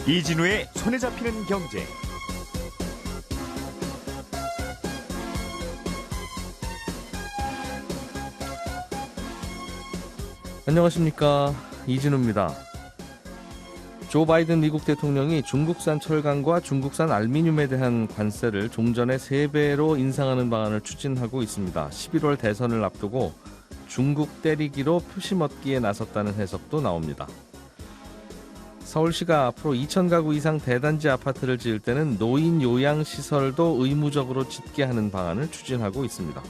이진우의 손에 잡히는 경제. 안녕하십니까, 이진우입니다. 조 바이든 미국 대통령이 중국산 철강과 중국산 알루미늄에 대한 관세를 종전의 3배로 인상하는 방안을 추진하고 있습니다. 11월 대선을 앞두고 중국 때리기로 표심 얻기에 나섰다는 해석도 나옵니다. 서울시가 앞으로 2,000가구 이상 대단지 아파트를 지을 때는 노인 요양시설도 의무적으로 짓게 하는 방안을 추진하고 있습니다.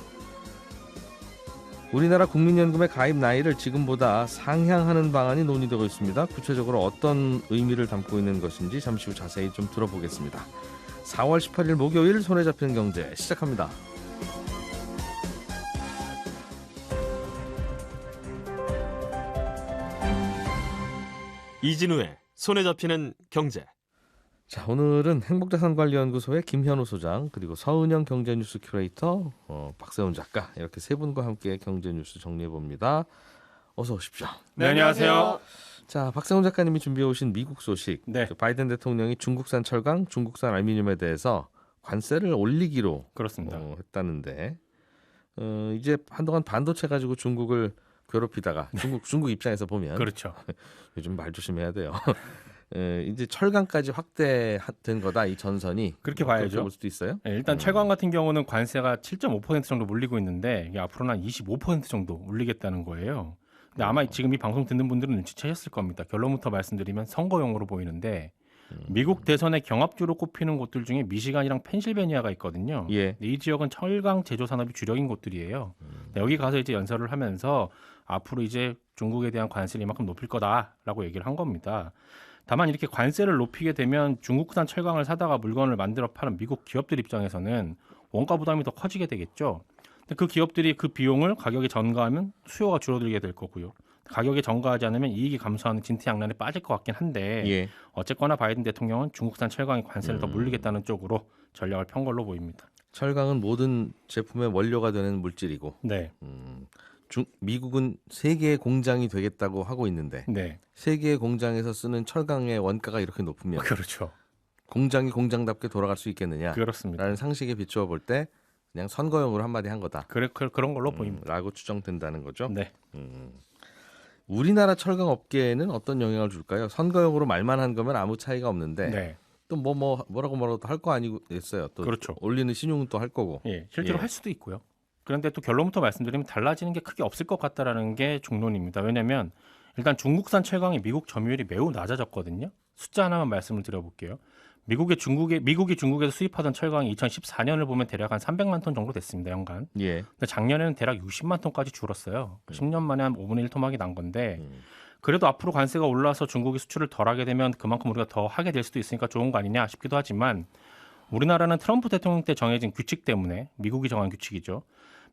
우리나라 국민연금의 가입 나이를 지금보다 상향하는 방안이 논의되고 있습니다. 구체적으로 어떤 의미를 담고 있는 것인지 잠시 후 자세히 좀 들어보겠습니다. 4월 18일 목요일 손에 잡히는 경제 시작합니다. 이진우의 손에 잡히는 경제. 자, 오늘은 행복자산관리연구소의 김현우 소장, 그리고 서은영 경제뉴스 큐레이터, 박세훈 작가, 이렇게 세 분과 함께 경제뉴스 정리해봅니다. 어서 오십시오. 네, 안녕하세요. 자, 박세훈 작가님이 준비해 오신 미국 소식. 네. 바이든 대통령이 중국산 철강, 중국산 알루미늄에 대해서 관세를 올리기로 그렇습니다. 했다는데, 이제 한동안 반도체 가지고 중국을 괴롭히다가 중국 입장에서 보면 그렇죠. 요즘 말 조심해야 돼요. 이제 철강까지 확대된 거다, 이 전선이. 그렇게 봐야죠. 그렇게 볼 수도 있어요. 네, 일단 철강 같은 경우는 관세가 7.5% 정도 물리고 있는데 이게 앞으로는 한 25% 정도 물리겠다는 거예요. 근데 아마 지금 이 방송 듣는 분들은 눈치채셨을 겁니다. 결론부터 말씀드리면 선거용으로 보이는데 미국 대선의 경합주로 꼽히는 곳들 중에 미시간이랑 펜실베니아가 있거든요. 예. 이 지역은 철강 제조 산업이 주력인 곳들이에요. 여기 가서 이제 연설을 하면서 앞으로 이제 중국에 대한 관세를 이만큼 높일 거다라고 얘기를 한 겁니다. 다만 이렇게 관세를 높이게 되면 중국산 철강을 사다가 물건을 만들어 파는 미국 기업들 입장에서는 원가 부담이 더 커지게 되겠죠. 근데 그 기업들이 그 비용을 가격에 전가하면 수요가 줄어들게 될 거고요. 가격에 전가하지 않으면 이익이 감소하는 진퇴양난에 빠질 것 같긴 한데 예. 어쨌거나 바이든 대통령은 중국산 철강에 관세를 더 물리겠다는 쪽으로 전략을 편 걸로 보입니다. 철강은 모든 제품의 원료가 되는 물질이고, 네, 미국은 3개의 공장이 되겠다고 하고 있는데, 네, 3개의 공장에서 쓰는 철강의 원가가 이렇게 높으면 그렇죠. 공장이 공장답게 돌아갈 수 있겠느냐? 그렇습니다. 라는 상식에 비추어 볼 때 그냥 선거용으로 한마디 한 거다. 그런 걸로 보입니다. 라고 추정된다는 거죠. 네. 우리나라 철강 업계에는 어떤 영향을 줄까요? 선거용으로 말만 한 거면 아무 차이가 없는데, 네. 또 뭐라고 할 거 아니겠어요. 또 그렇죠. 올리는 신용은 또 할 거고. 예, 실제로 예. 할 수도 있고요. 그런데 또 결론부터 말씀드리면 달라지는 게 크게 없을 것 같다라는 게 중론입니다. 왜냐하면 일단 중국산 철강의 미국 점유율이 매우 낮아졌거든요. 숫자 하나만 말씀을 드려볼게요. 미국이 중국에서 수입하던 철강이 2014년을 보면 대략 한 300만 톤 정도 됐습니다. 연간. 예. 근데 작년에는 대략 60만 톤까지 줄었어요. 10년 만에 한 5분의 1 토막이 난 건데 그래도 앞으로 관세가 올라서 중국이 수출을 덜 하게 되면 그만큼 우리가 더 하게 될 수도 있으니까 좋은 거 아니냐 싶기도 하지만 우리나라는 트럼프 대통령 때 정해진 규칙 때문에 미국이 정한 규칙이죠.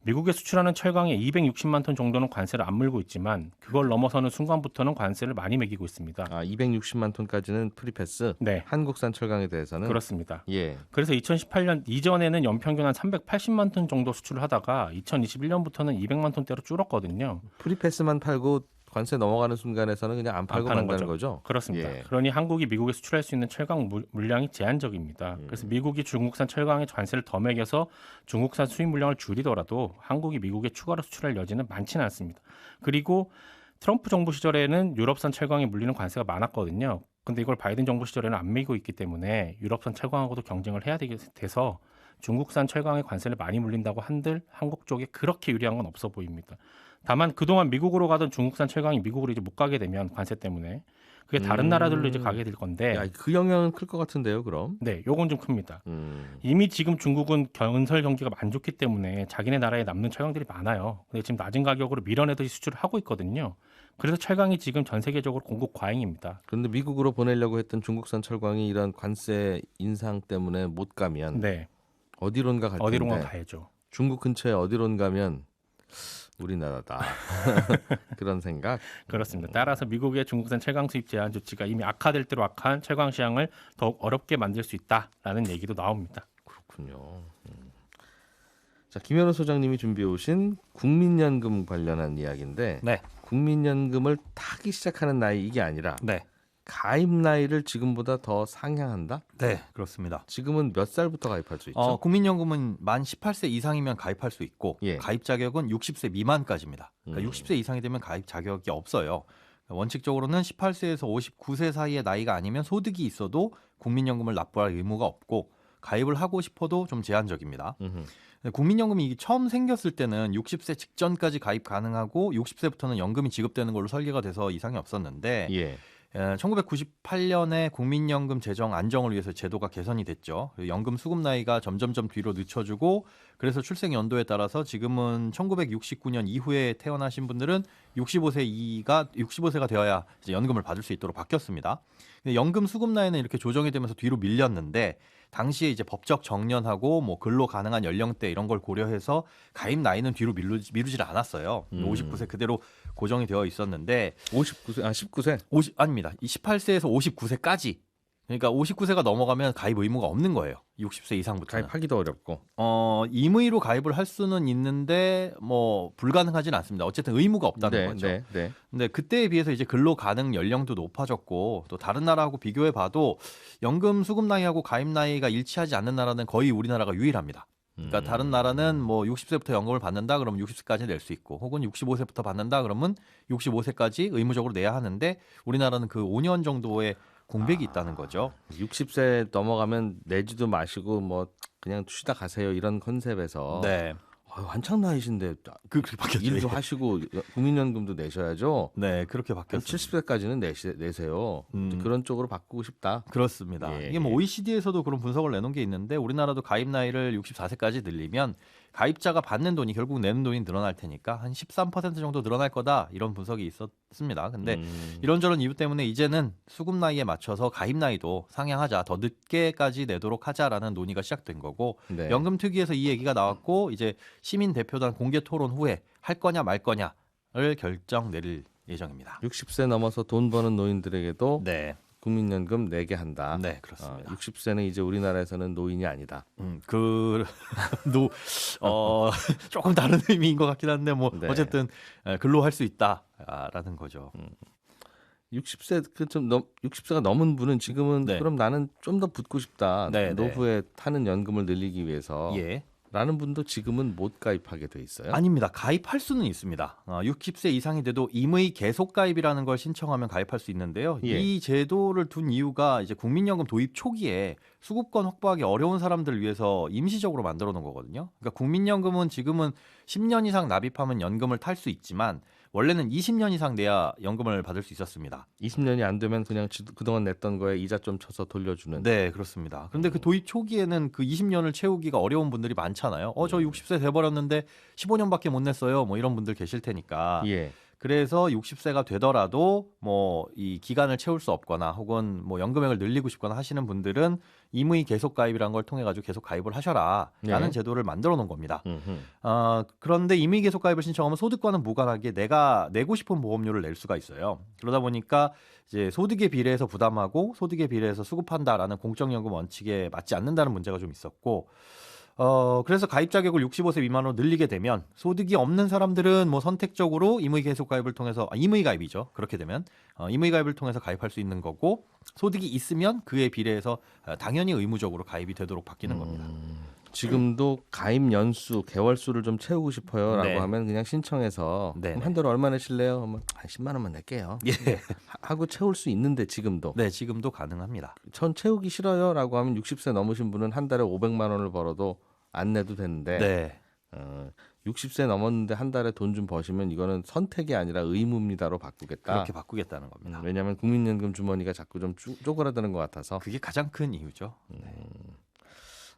미국에 수출하는 철강의 260만 톤 정도는 관세를 안 물고 있지만 그걸 넘어서는 순간부터는 관세를 많이 매기고 있습니다. 260만 톤까지는 프리패스. 네. 한국산 철강에 대해서는. 그렇습니다. 예. 그래서 2018년 이전에는 연평균 한 380만 톤 정도 수출을 하다가 2021년부터는 200만 톤대로 줄었거든요. 프리패스만 팔고 관세 넘어가는 순간에서는 그냥 안 팔고 파는 만다는 거죠. 그렇습니다. 예. 그러니 한국이 미국에 수출할 수 있는 철강 물량이 제한적입니다. 그래서 미국이 중국산 철강에 관세를 더 매겨서 중국산 수입 물량을 줄이더라도 한국이 미국에 추가로 수출할 여지는 많지는 않습니다. 그리고 트럼프 정부 시절에는 유럽산 철강에 물리는 관세가 많았거든요. 근데 이걸 바이든 정부 시절에는 안 매기고 있기 때문에 유럽산 철강하고도 경쟁을 해야 돼서 중국산 철강에 관세를 많이 물린다고 한들 한국 쪽에 그렇게 유리한 건 없어 보입니다. 다만 그동안 미국으로 가던 중국산 철강이 미국으로 이제 못 가게 되면 관세 때문에 그게 다른 나라들로 이제 가게 될 건데. 야, 그 영향은 클 것 같은데요, 그럼. 네, 요건 좀 큽니다. 이미 지금 중국은 건설 경기가 안 좋기 때문에 자기네 나라에 남는 철강들이 많아요. 근데 지금 낮은 가격으로 밀어내듯이 수출을 하고 있거든요. 그래서 철강이 지금 전 세계적으로 공급 과잉입니다. 그런데 미국으로 보내려고 했던 중국산 철강이 이런 관세 인상 때문에 못 가면 네, 어디론가 갈 텐데. 어디론가 가야죠. 중국 근처에 어디론 가면 우리나라다. 그런 생각. 그렇습니다. 따라서 미국의 중국산 철강 수입 제한 조치가 이미 악화될 대로 악한 철강 시장을 더욱 어렵게 만들 수 있다라는 얘기도 나옵니다. 그렇군요. 자, 김현우 소장님이 준비해 오신 국민연금 관련한 이야기인데 네. 국민연금을 타기 시작하는 나이 이게 아니라 네. 가입 나이를 지금보다 더 상향한다? 네, 그렇습니다. 지금은 몇 살부터 가입할 수 있죠? 국민연금은 만 18세 이상이면 가입할 수 있고 예. 가입 자격은 60세 미만까지입니다. 그러니까 60세 음. 이상이 되면 가입 자격이 없어요. 원칙적으로는 18세에서 59세 사이의 나이가 아니면 소득이 있어도 국민연금을 납부할 의무가 없고 가입을 하고 싶어도 좀 제한적입니다. 음흠. 국민연금이 이게 처음 생겼을 때는 60세 직전까지 가입 가능하고 60세부터는 연금이 지급되는 걸로 설계가 돼서 이상이 없었는데 예. 1998년에 국민연금 재정 안정을 위해서 제도가 개선이 됐죠. 연금 수급 나이가 점점점 뒤로 늦춰주고 그래서 출생 연도에 따라서 지금은 1969년 이후에 태어나신 분들은 65세가 되어야 이제 연금을 받을 수 있도록 바뀌었습니다. 근데 연금 수급 나이는 이렇게 조정이 되면서 뒤로 밀렸는데 당시에 이제 법적 정년하고 뭐 근로 가능한 연령대 이런 걸 고려해서 가입 나이는 뒤로 미루질 않았어요. 59세 그대로 고정이 되어 있었는데 19세? 아닙니다. 18세에서 59세까지. 그러니까 59세가 넘어가면 가입 의무가 없는 거예요. 60세 이상부터는. 가입하기도 어렵고. 임의로 가입을 할 수는 있는데 뭐 불가능하진 않습니다. 어쨌든 의무가 없다는 거죠. 네. 근데 그때에 비해서 이제 근로 가능 연령도 높아졌고 또 다른 나라하고 비교해 봐도 연금 수급 나이하고 가입 나이가 일치하지 않는 나라는 거의 우리나라가 유일합니다. 그러니까 다른 나라는 뭐 60세부터 연금을 받는다 그러면 60세까지 낼 수 있고 혹은 65세부터 받는다 그러면 65세까지 의무적으로 내야 하는데 우리나라는 그 5년 정도의 공백이 있다는 거죠. 60세 넘어가면 내지도 마시고 뭐 그냥 쉬다 가세요 이런 컨셉에서 네. 한창 나이신데 그렇게 바뀌었죠. 일도 하시고 국민연금도 내셔야죠. 네, 그렇게 한 바뀌었습니다. 70세까지는 내세요. 그런 쪽으로 바꾸고 싶다. 그렇습니다. 예. 이게 뭐 OECD에서도 그런 분석을 내놓은 게 있는데 우리나라도 가입 나이를 64세까지 늘리면 가입자가 받는 돈이 결국 내는 돈이 늘어날 테니까 한 13% 정도 늘어날 거다 이런 분석이 있었습니다. 근데 이런저런 이유 때문에 이제는 수급 나이에 맞춰서 가입 나이도 상향하자, 더 늦게까지 내도록 하자라는 논의가 시작된 거고 네. 연금 특위에서 이 얘기가 나왔고 이제 시민 대표단 공개 토론 후에 할 거냐 말 거냐를 결정 내릴 예정입니다. 60세 넘어서 돈 버는 노인들에게도 네, 국민연금 내게 한다. 네 그렇습니다. 60세는 이제 우리나라에서는 노인이 아니다. 조금 다른 의미인 것 같긴 한데 뭐 네. 어쨌든 근로할 수 있다라는 거죠. 60세 60세가 넘은 분은 지금은 네. 그럼 나는 좀 더 붙고 싶다. 네, 노후에 타는 연금을 늘리기 위해서. 예. 라는 분도 지금은 못 가입하게 돼 있어요. 아닙니다. 가입할 수는 있습니다. 60세 이상이 돼도 임의 계속 가입이라는 걸 신청하면 가입할 수 있는데요. 예. 이 제도를 둔 이유가 이제 국민연금 도입 초기에 수급권 확보하기 어려운 사람들을 위해서 임시적으로 만들어 놓은 거거든요. 그러니까 국민연금은 지금은 10년 이상 납입하면 연금을 탈 수 있지만 원래는 20년 이상 내야 연금을 받을 수 있었습니다. 20년이 안 되면 그냥 그동안 냈던 거에 이자 좀 쳐서 돌려주는. 네, 그렇습니다. 그런데 그 도입 초기에는 그 20년을 채우기가 어려운 분들이 많잖아요. 저 60세 돼버렸는데 15년밖에 못 냈어요. 뭐 이런 분들 계실 테니까. 예. 그래서 60세가 되더라도 뭐 이 기간을 채울 수 없거나 혹은 뭐 연금액을 늘리고 싶거나 하시는 분들은 임의 계속 가입이라는 걸 통해 가지고 계속 가입을 하셔라라는 네. 제도를 만들어 놓은 겁니다. 음흠. 그런데 임의 계속 가입을 신청하면 소득과는 무관하게 내가 내고 싶은 보험료를 낼 수가 있어요. 그러다 보니까 이제 소득에 비례해서 부담하고 소득에 비례해서 수급한다라는 공적연금 원칙에 맞지 않는다는 문제가 좀 있었고 그래서 가입 자격을 65세 미만으로 늘리게 되면 소득이 없는 사람들은 뭐 선택적으로 임의 계속 가입을 통해서 임의 가입이죠. 그렇게 되면 임의 가입을 통해서 가입할 수 있는 거고 소득이 있으면 그에 비례해서 당연히 의무적으로 가입이 되도록 바뀌는 겁니다. 지금도 가입 연수, 개월 수를 좀 채우고 싶어요라고 네. 하면 그냥 신청해서 네, 그럼 네. 한 달에 얼마 내실래요? 그러면 한 10만 원만 낼게요. 예. 하고 채울 수 있는데 지금도. 네, 지금도 가능합니다. 전 채우기 싫어요라고 하면 60세 넘으신 분은 한 달에 500만 원을 벌어도 안 내도 되는데 네. 60세 넘었는데 한 달에 돈 좀 버시면 이거는 선택이 아니라 의무입니다로 바꾸겠다. 그렇게 바꾸겠다는 겁니다. 왜냐하면 국민연금 주머니가 자꾸 좀 쪼그라드는 것 같아서. 그게 가장 큰 이유죠.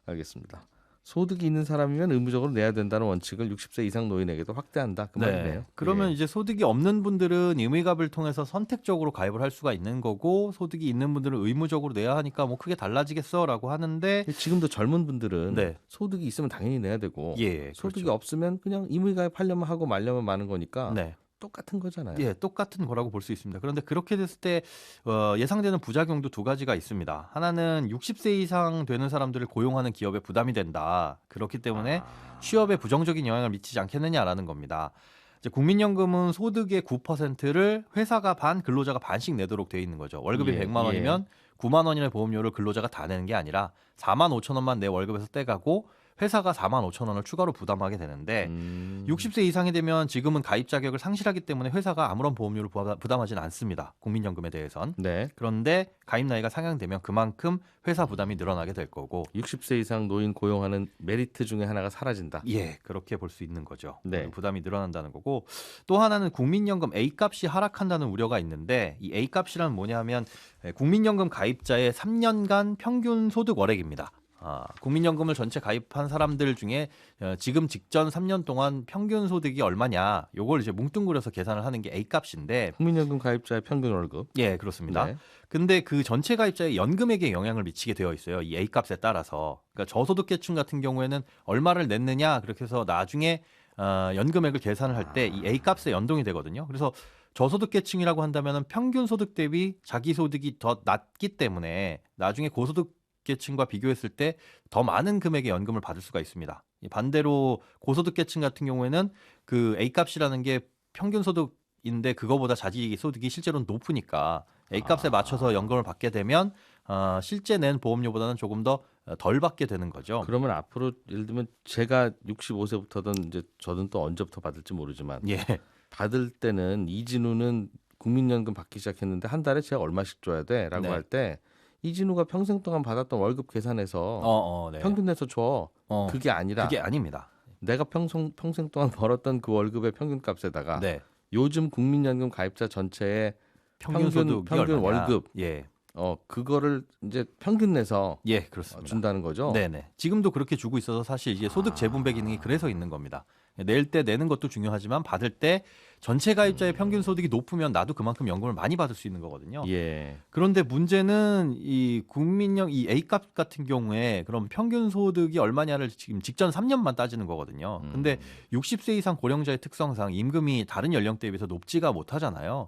알겠습니다. 소득이 있는 사람이면 의무적으로 내야 된다는 원칙을 60세 이상 노인에게도 확대한다. 그 말이네요. 그러면 예. 이제 소득이 없는 분들은 임의가입을 통해서 선택적으로 가입을 할 수가 있는 거고 소득이 있는 분들은 의무적으로 내야 하니까 뭐 크게 달라지겠어라고 하는데 지금도 젊은 분들은 네. 소득이 있으면 당연히 내야 되고 예, 소득이 그렇죠. 없으면 그냥 임의가입하려면 하고 말려면 마는 거니까 네. 똑같은 거잖아요. 예, 똑같은 거라고 볼 수 있습니다. 그런데 그렇게 됐을 때 예상되는 부작용도 두 가지가 있습니다. 하나는 60세 이상 되는 사람들을 고용하는 기업에 부담이 된다. 그렇기 때문에 취업에 부정적인 영향을 미치지 않겠느냐라는 겁니다. 이제 국민연금은 소득의 9%를 회사가 반, 근로자가 반씩 내도록 돼 있는 거죠. 월급이 100만 원이면 9만 원이나 보험료를 근로자가 다 내는 게 아니라 4만 5천 원만 내 월급에서 떼가고 회사가 4만 5천 원을 추가로 부담하게 되는데 60세 이상이 되면 지금은 가입 자격을 상실하기 때문에 회사가 아무런 보험료를 부담하지는 않습니다. 국민연금에 대해선. 네. 그런데 가입 나이가 상향되면 그만큼 회사 부담이 늘어나게 될 거고 60세 이상 노인 고용하는 메리트 중에 하나가 사라진다. 예, 그렇게 볼 수 있는 거죠. 네. 부담이 늘어난다는 거고 또 하나는 국민연금 A값이 하락한다는 우려가 있는데 이 A값이란 뭐냐면 국민연금 가입자의 3년간 평균 소득 월액입니다. 국민연금을 전체 가입한 사람들 중에 지금 직전 3년 동안 평균 소득이 얼마냐 요걸 이제 뭉뚱그려서 계산을 하는 게 A값인데 국민연금 가입자의 평균 월급. 예, 그렇습니다. 네. 근데 그 전체 가입자의 연금액에 영향을 미치게 되어 있어요. 이 A값에 따라서. 그러니까 저소득계층 같은 경우에는 얼마를 냈느냐 그렇게 해서 나중에 연금액을 계산을 할 때 이 A값에 연동이 되거든요. 그래서 저소득계층이라고 한다면 평균 소득 대비 자기 소득이 더 낮기 때문에 나중에 고소득 계층과 비교했을 때 더 많은 금액의 연금을 받을 수가 있습니다. 반대로 고소득계층 같은 경우에는 그 A값이라는 게 평균 소득인데 그거보다 자기 소득이 실제로는 높으니까 A값에 맞춰서 연금을 받게 되면 실제 낸 보험료보다는 조금 더 덜 받게 되는 거죠. 그러면 앞으로 예를 들면 제가 65세부터든 이제 저는 또 언제부터 받을지 모르지만 예. 받을 때는 이진우는 국민연금 받기 시작했는데 한 달에 제가 얼마씩 줘야 돼라고 네. 할 때 이진우가 평생 동안 받았던 월급 계산해서 네. 평균 내서 줘. 그게 아니라 그게 아닙니다. 내가 평생 동안 벌었던 그 월급의 평균값에다가 네. 요즘 국민연금 가입자 전체의 평균 소득이 평균 얼마냐. 월급 예. 그거를 이제 평균 내서 예, 그렇습니다. 준다는 거죠. 네네. 지금도 그렇게 주고 있어서 사실 이제 소득 재분배 기능이 그래서 있는 겁니다. 낼 때 내는 것도 중요하지만 받을 때 전체 가입자의 평균 소득이 높으면 나도 그만큼 연금을 많이 받을 수 있는 거거든요. 예. 그런데 문제는 이 국민연 이 A값 같은 경우에 그럼 평균 소득이 얼마냐를 지금 직전 3년만 따지는 거거든요. 근데 60세 이상 고령자의 특성상 임금이 다른 연령대에 비해서 높지가 못하잖아요.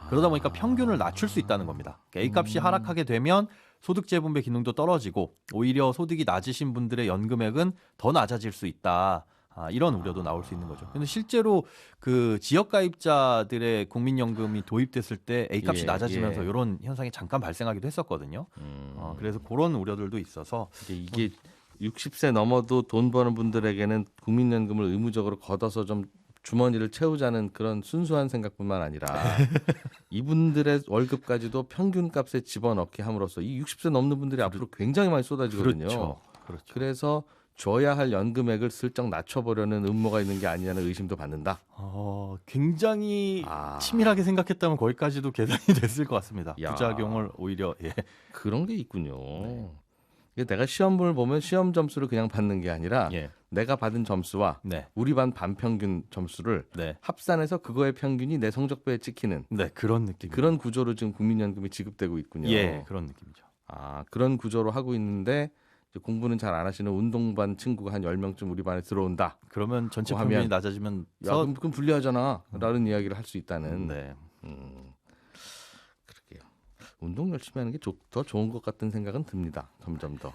그러다 보니까 평균을 낮출 수 있다는 겁니다. A값이 하락하게 되면 소득 재분배 기능도 떨어지고 오히려 소득이 낮으신 분들의 연금액은 더 낮아질 수 있다. 이런 우려도 나올 수 있는 거죠. 근데 실제로 그 지역 가입자들의 국민연금이 도입됐을 때 A값이 낮아지면서 이런 현상이 잠깐 발생하기도 했었거든요. 그래서 그런 우려들도 있어서 이게 60세 넘어도 돈 버는 분들에게는 국민연금을 의무적으로 걷어서 좀 주머니를 채우자는 그런 순수한 생각뿐만 아니라 이분들의 월급까지도 평균값에 집어넣게 함으로써 이 60세 넘는 분들이 앞으로 굉장히 많이 쏟아지거든요. 그렇죠. 그래서 줘야 할 연금액을 슬쩍 낮춰보려는 음모가 있는 게 아니냐는 의심도 받는다. 굉장히 치밀하게 생각했다면 거기까지도 계산이 됐을 것 같습니다. 야. 부작용을 오히려 그런 게 있군요. 이게 내가 시험을 보면 시험 점수를 그냥 받는 게 아니라 내가 받은 점수와 우리 반 반평균 점수를 합산해서 그거의 평균이 내 성적표에 찍히는 그런 느낌. 그런 구조로 지금 국민연금이 지급되고 있군요. 예, 그런 느낌이죠. 그런 구조로 하고 있는데 이제 공부는 잘 안 하시는 운동반 친구가 한 10명쯤 우리 반에 들어온다. 그러면 전체 평균이 낮아지면 그럼 불리하잖아 라는 이야기를 할 수 있다는. 그러게요. 운동 열심히 하는 게 더 좋은 것 같은 생각은 듭니다. 점점 더.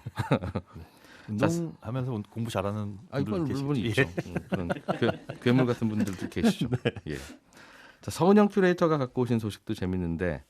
운동하면서 공부 잘하는 분들 물론 계시죠. 있죠. 그런 괴물 같은 분들도 계시죠. 예. 자, 서은영 큐레이터가 갖고 오신 소식도 재밌는데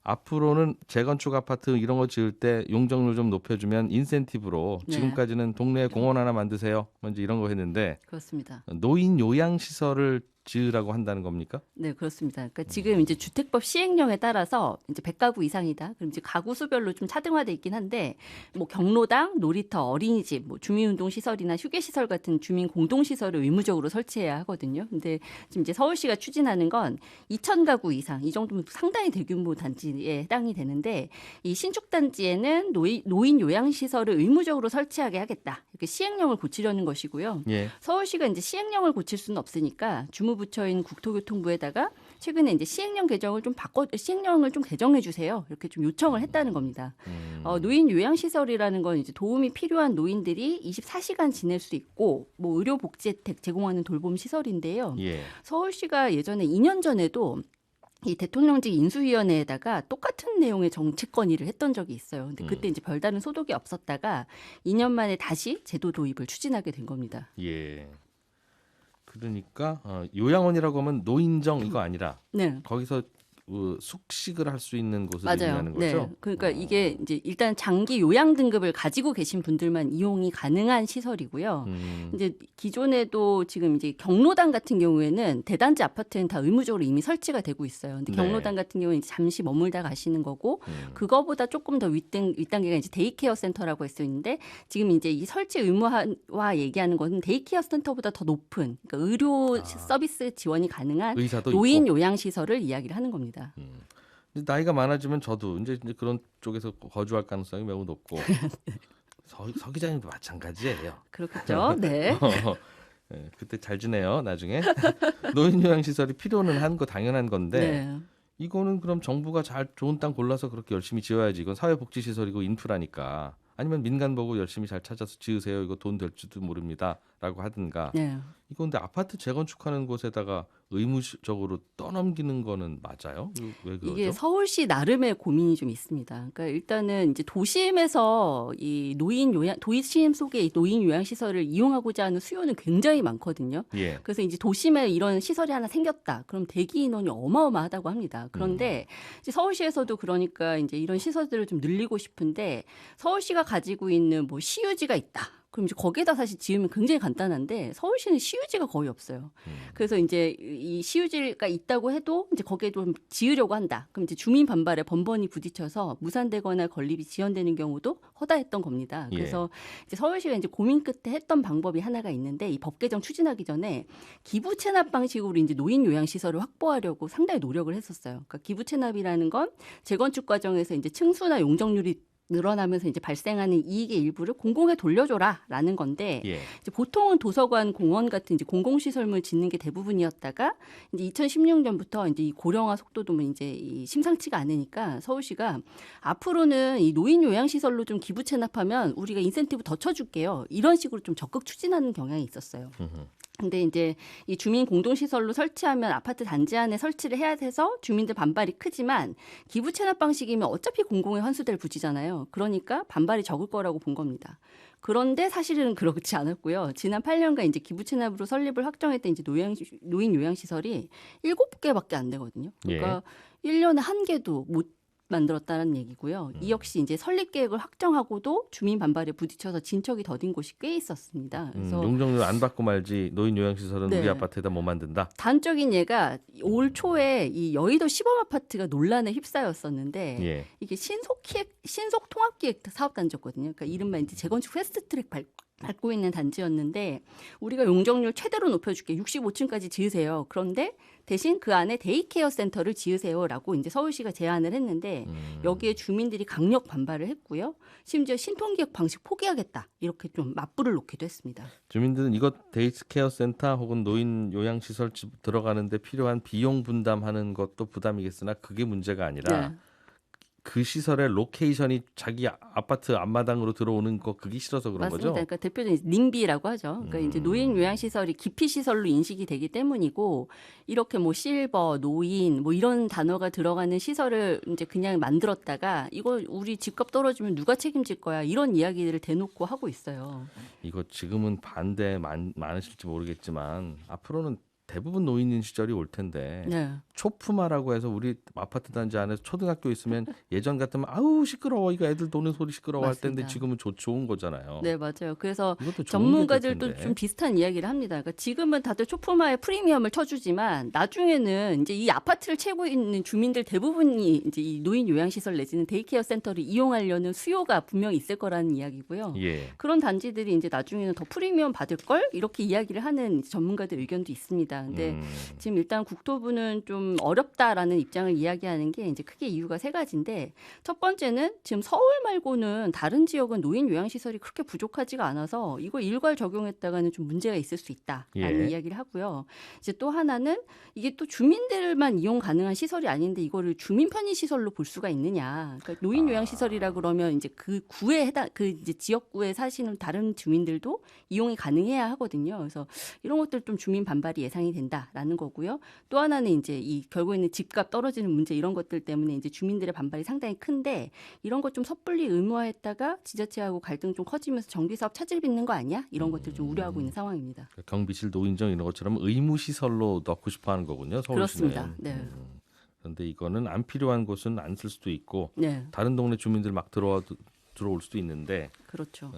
앞으로는 재건축 아파트 이런 거 지을 때 용적률 좀 높여주면 인센티브로 지금까지는 동네에 공원 하나 만드세요. 먼저 이런 거 했는데 그렇습니다. 노인 요양 시설을 지으라고 한다는 겁니까? 네, 그렇습니다. 그러니까 지금 이제 주택법 시행령에 따라서 이제 100가구 이상이다. 그럼 이제 가구 수별로 좀 차등화돼 있긴 한데 뭐 경로당, 놀이터, 어린이집, 뭐 주민운동 시설이나 휴게 시설 같은 주민 공동 시설을 의무적으로 설치해야 하거든요. 근데 지금 이제 서울시가 추진하는 건 2,000가구 이상 이 정도면 상당히 대규모 단지 단지에 해당이 되는데 이 신축 단지에는 노인 요양 시설을 의무적으로 설치하게 하겠다. 이렇게 시행령을 고치려는 것이고요. 예. 서울시가 이제 시행령을 고칠 수는 없으니까 주무부처인 국토교통부에다가 최근에 이제 시행령을 좀 개정해 주세요. 이렇게 좀 요청을 했다는 겁니다. 노인 요양 시설이라는 건 이제 도움이 필요한 노인들이 24시간 지낼 수 있고 뭐 의료 복지 혜택 제공하는 돌봄 시설인데요. 예. 서울시가 예전에 2년 전에도 이 대통령직 인수위원회에다가 똑같은 내용의 정책 건의를 했던 적이 있어요. 근데 그때 이제 별다른 소득이 없었다가 2년 만에 다시 제도 도입을 추진하게 된 겁니다. 예. 그러니까 요양원이라고 하면 노인정 이거 아니라 네. 거기서 숙식을 할 수 있는 곳을 맞아요. 의미하는 거죠. 네. 그러니까 이게 이제 일단 장기 요양 등급을 가지고 계신 분들만 이용이 가능한 시설이고요. 이제 기존에도 지금 이제 경로당 같은 경우에는 대단지 아파트는 다 의무적으로 이미 설치가 되고 있어요. 근데 네. 경로당 같은 경우는 이제 잠시 머물다 가시는 거고 그거보다 조금 더 윗단계가 이제 데이케어 센터라고 했었는데 지금 이제 이 설치 의무화 얘기하는 것은 데이케어 센터보다 더 높은 그러니까 의료 서비스 지원이 가능한 의사도 노인 있고. 요양 시설을 이야기를 하는 겁니다. 근데 나이가 많아지면 저도 이제 그런 쪽에서 거주할 가능성이 매우 높고 서 기자님도 마찬가지예요. 그렇겠죠. 네. 네, 그때 잘 지내요. 나중에 노인 요양 시설이 필요는 한 거 당연한 건데 네. 이거는 그럼 정부가 잘 좋은 땅 골라서 그렇게 열심히 지어야지. 이건 사회복지 시설이고 인프라니까. 아니면 민간 보고 열심히 잘 찾아서 지으세요. 이거 돈 될지도 모릅니다라고 하든가. 네. 이거 근데 아파트 재건축하는 곳에다가 의무적으로 떠넘기는 거는 맞아요? 왜 그러죠? 이게 서울시 나름의 고민이 좀 있습니다. 그러니까 일단은 이제 도심에서 이 도심 속에 이 노인 요양 시설을 이용하고자 하는 수요는 굉장히 많거든요. 예. 그래서 이제 도심에 이런 시설이 하나 생겼다. 그럼 대기 인원이 어마어마하다고 합니다. 그런데 이제 서울시에서도 그러니까 이제 이런 시설들을 좀 늘리고 싶은데 서울시가 가지고 있는 뭐 시유지가 있다. 그럼 이제 거기에다 사실 지으면 굉장히 간단한데 서울시는 시유지가 거의 없어요. 그래서 이제 이 시유지가 있다고 해도 이제 거기에 좀 지으려고 한다. 그럼 이제 주민 반발에 번번이 부딪혀서 무산되거나 건립이 지연되는 경우도 허다했던 겁니다. 그래서 이제 서울시가 이제 고민 끝에 했던 방법이 하나가 있는데 이 법 개정 추진하기 전에 기부 체납 방식으로 이제 노인 요양 시설을 확보하려고 상당히 노력을 했었어요. 그러니까 기부 체납이라는 건 재건축 과정에서 이제 층수나 용적률이 늘어나면서 이제 발생하는 이익의 일부를 공공에 돌려줘라라는 건데 예. 이제 보통은 도서관, 공원 같은 이제 공공시설물 짓는 게 대부분이었다가 이제 2016년부터 이제 이 고령화 속도도 뭐 이제 이 심상치가 않으니까 서울시가 앞으로는 이 노인 요양 시설로 좀 기부 체납하면 우리가 인센티브 더 쳐줄게요. 이런 식으로 좀 적극 추진하는 경향이 있었어요. 근데 이제 이 주민 공동시설로 설치하면 아파트 단지 안에 설치를 해야 돼서 주민들 반발이 크지만 기부 체납 방식이면 어차피 공공에 환수될 부지잖아요. 그러니까 반발이 적을 거라고 본 겁니다. 그런데 사실은 그렇지 않았고요. 지난 8년간 이제 기부 체납으로 설립을 확정했던 이제 노인 요양 시설이 7개밖에 안 되거든요. 그러니까 1년에 1개도 못 만들었다는 얘기고요. 이 역시 이제 설립 계획을 확정하고도 주민 반발에 부딪혀서 진척이 더딘 곳이 꽤 있었습니다. 그래서 용적률 안 받고 말지 노인 요양 시설은 네. 우리 아파트에다 못 만든다. 단적인 예가 올 초에 이 여의도 시범 아파트가 논란에 휩싸였었는데 예. 이게 신속 통합기획 사업단지였거든요. 그러니까 이른바 이제 재건축 패스트트랙 밟고 있는 단지였는데 우리가 용적률 최대로 높여줄게 65층까지 지으세요. 그런데 대신 그 안에 데이케어 센터를 지으세요라고 이제 서울시가 제안을 했는데 여기에 주민들이 강력 반발을 했고요. 심지어 신통기획 방식 포기하겠다 이렇게 좀 맞불을 놓기도 했습니다. 주민들은 이것 데이케어 센터 혹은 노인 요양 시설 들어가는데 필요한 비용 분담하는 것도 부담이겠으나 그게 문제가 아니라 네. 그 시설의 로케이션이 자기 아파트 앞마당으로 들어오는 거 그게 싫어서 그런 맞습니다. 거죠? 그러니까 대표적인 님비라고 하죠. 그러니까 이제 노인 요양 시설이 기피 시설로 인식이 되기 때문이고 이렇게 뭐 실버, 노인 뭐 이런 단어가 들어가는 시설을 이제 그냥 만들었다가 이거 우리 집값 떨어지면 누가 책임질 거야 이런 이야기들을 대놓고 하고 있어요. 이거 지금은 반대 많으실지 모르겠지만 앞으로는 대부분 노인인 시절이 올 텐데 네. 초품화라고 해서 우리 아파트 단지 안에서 초등학교 있으면 예전 같으면 아우 시끄러워 이거 애들 노는 소리 시끄러워 할 텐데 맞습니다. 지금은 좋은 거잖아요. 네, 맞아요. 그래서 이것도 좋은 게 전문가들도 될 텐데. 좀 비슷한 이야기를 합니다. 그러니까 지금은 다들 초품화에 프리미엄을 쳐주지만 나중에는 이제 이 아파트를 채우고 있는 주민들 대부분이 이제 이 노인 요양시설 내지는 데이케어 센터를 이용하려는 수요가 분명히 있을 거라는 이야기고요. 예. 그런 단지들이 이제 나중에는 더 프리미엄 받을 걸 이렇게 이야기를 하는 전문가들 의견도 있습니다. 근데 지금 일단 국토부는 좀 좀 어렵다라는 입장을 이야기하는 게 이제 크게 이유가 세 가지인데 첫 번째는 지금 서울 말고는 다른 지역은 노인 요양시설이 그렇게 부족하지가 않아서 이거 일괄 적용했다가는 좀 문제가 있을 수 있다라는 이야기를 하고요. 이제 또 하나는 이게 또 주민들만 이용 가능한 시설이 아닌데 이거를 주민 편의 시설로 볼 수가 있느냐. 그러니까 노인 요양시설이라 그러면 이제 그 구에 해당 그 이제 지역구에 사시는 다른 주민들도 이용이 가능해야 하거든요. 그래서 이런 것들 좀 주민 반발이 예상이 된다라는 거고요. 또 하나는 이제 이 결국에는 집값 떨어지는 문제 이런 것들 때문에 이제 주민들의 반발이 상당히 큰데 이런 것 좀 섣불리 의무화했다가 지자체하고 갈등 좀 커지면서 정비 사업 차질 빚는 거 아니야? 이런 것들 좀 우려하고 있는 상황입니다. 경비실, 노인정 이런 것처럼 의무 시설로 넣고 싶어하는 거군요. 서울시는. 그렇습니다. 네. 그런데 이거는 안 필요한 곳은 안 쓸 수도 있고 네. 다른 동네 주민들 막 들어올 수도 있는데 그렇죠.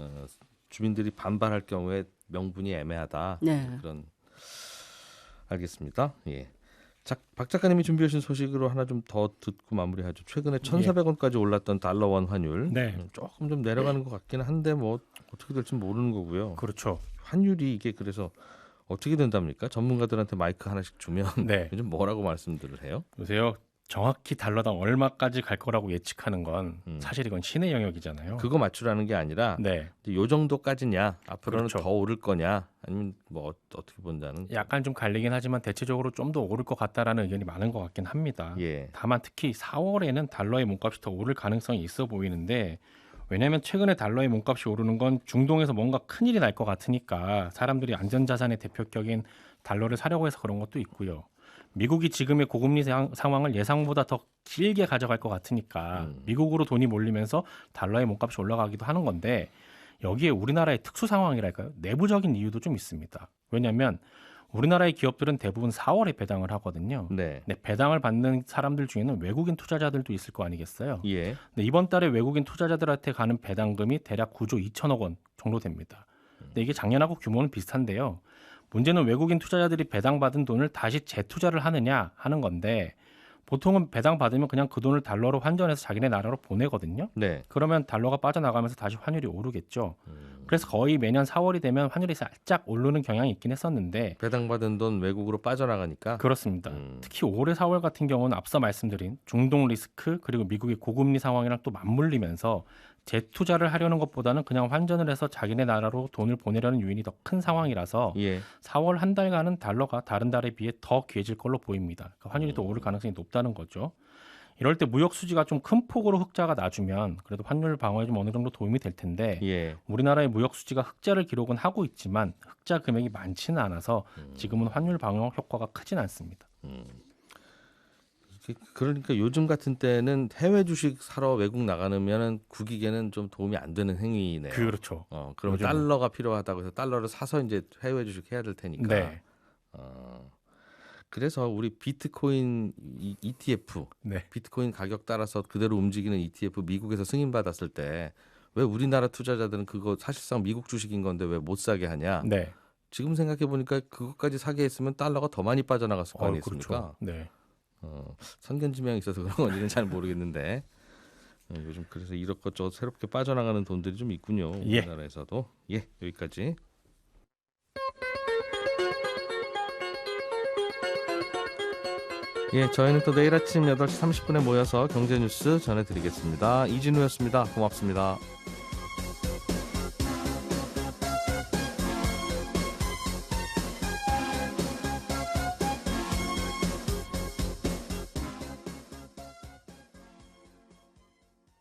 주민들이 반발할 경우에 명분이 애매하다. 네. 그런 알겠습니다. 예. 박 작가님이 준비해 주신 소식으로 하나 좀 더 듣고 마무리하죠. 최근에 1,400원까지 올랐던 달러 원 환율 네. 조금 좀 내려가는 것 같기는 한데 뭐 어떻게 될지 모르는 거고요. 그렇죠. 환율이 이게 그래서 어떻게 된답니까? 전문가들한테 마이크 하나씩 주면 네. 요즘 뭐라고 말씀들을 해요? 보세요. 정확히 달러당 얼마까지 갈 거라고 예측하는 건 사실 이건 신의 영역이잖아요. 그거 맞추라는 게 아니라 네. 이제 요 정도까지냐 앞으로는 그렇죠. 더 오를 거냐 아니면 뭐 어떻게 본다는 약간 좀 갈리긴 하지만 대체적으로 좀 더 오를 것 같다라는 의견이 많은 것 같긴 합니다. 예. 다만 특히 4월에는 달러의 몸값이 더 오를 가능성이 있어 보이는데 왜냐하면 최근에 달러의 몸값이 오르는 건 중동에서 뭔가 큰일이 날 것 같으니까 사람들이 안전자산의 대표격인 달러를 사려고 해서 그런 것도 있고요. 미국이 지금의 고금리 상황을 예상보다 더 길게 가져갈 것 같으니까 미국으로 돈이 몰리면서 달러의 몸값이 올라가기도 하는 건데 여기에 우리나라의 특수 상황이랄까요? 내부적인 이유도 좀 있습니다. 왜냐하면 우리나라의 기업들은 대부분 4월에 배당을 하거든요. 네. 근데 배당을 받는 사람들 중에는 외국인 투자자들도 있을 거 아니겠어요? 예. 근데 이번 달에 외국인 투자자들한테 가는 배당금이 대략 9조 2천억 원 정도 됩니다. 근데 이게 작년하고 규모는 비슷한데요. 문제는 외국인 투자자들이 배당받은 돈을 다시 재투자를 하느냐 하는 건데 보통은 배당받으면 그냥 그 돈을 달러로 환전해서 자기네 나라로 보내거든요. 네. 그러면 달러가 빠져나가면서 다시 환율이 오르겠죠. 그래서 거의 매년 4월이 되면 환율이 살짝 오르는 경향이 있긴 했었는데 배당받은 돈 외국으로 빠져나가니까 그렇습니다. 특히 올해 4월 같은 경우는 앞서 말씀드린 중동 리스크 그리고 미국의 고금리 상황이랑 또 맞물리면서 재투자를 하려는 것보다는 그냥 환전을 해서 자기네 나라로 돈을 보내려는 요인이 더 큰 상황이라서 예. 4월 한 달간은 달러가 다른 달에 비해 더 귀해질 걸로 보입니다. 그러니까 환율이 더 오를 가능성이 높다는 거죠. 이럴 때 무역 수지가 좀 큰 폭으로 흑자가 나주면 그래도 환율 방어에 좀 어느 정도 도움이 될 텐데 예. 우리나라의 무역 수지가 흑자를 기록은 하고 있지만 흑자 금액이 많지는 않아서 지금은 환율 방어 효과가 크진 않습니다. 그러니까 요즘 같은 때는 해외 주식 사러 외국 나가면은 국익에는 좀 도움이 안 되는 행위네요. 그렇죠. 그럼 요즘은. 달러가 필요하다고 해서 달러를 사서 이제 해외 주식 해야 될 테니까. 네. 그래서 우리 비트코인 ETF, 네. 비트코인 가격 따라서 그대로 움직이는 ETF 미국에서 승인받았을 때 왜 우리나라 투자자들은 그거 사실상 미국 주식인 건데 왜 못 사게 하냐? 네. 지금 생각해 보니까 그것까지 사게 했으면 달러가 더 많이 빠져나갔을 거 아니겠습니까? 그렇죠. 네. 선견지명이 있어서 그런 건지는 잘 모르겠는데 요즘 그래서 이렇것저것 새롭게 빠져나가는 돈들이 좀 있군요. 예. 우리나라에서도. 예, 여기까지. 예, 저희는 또 내일 아침 8시 30분에 모여서 경제 뉴스 전해드리겠습니다. 이진우였습니다. 고맙습니다.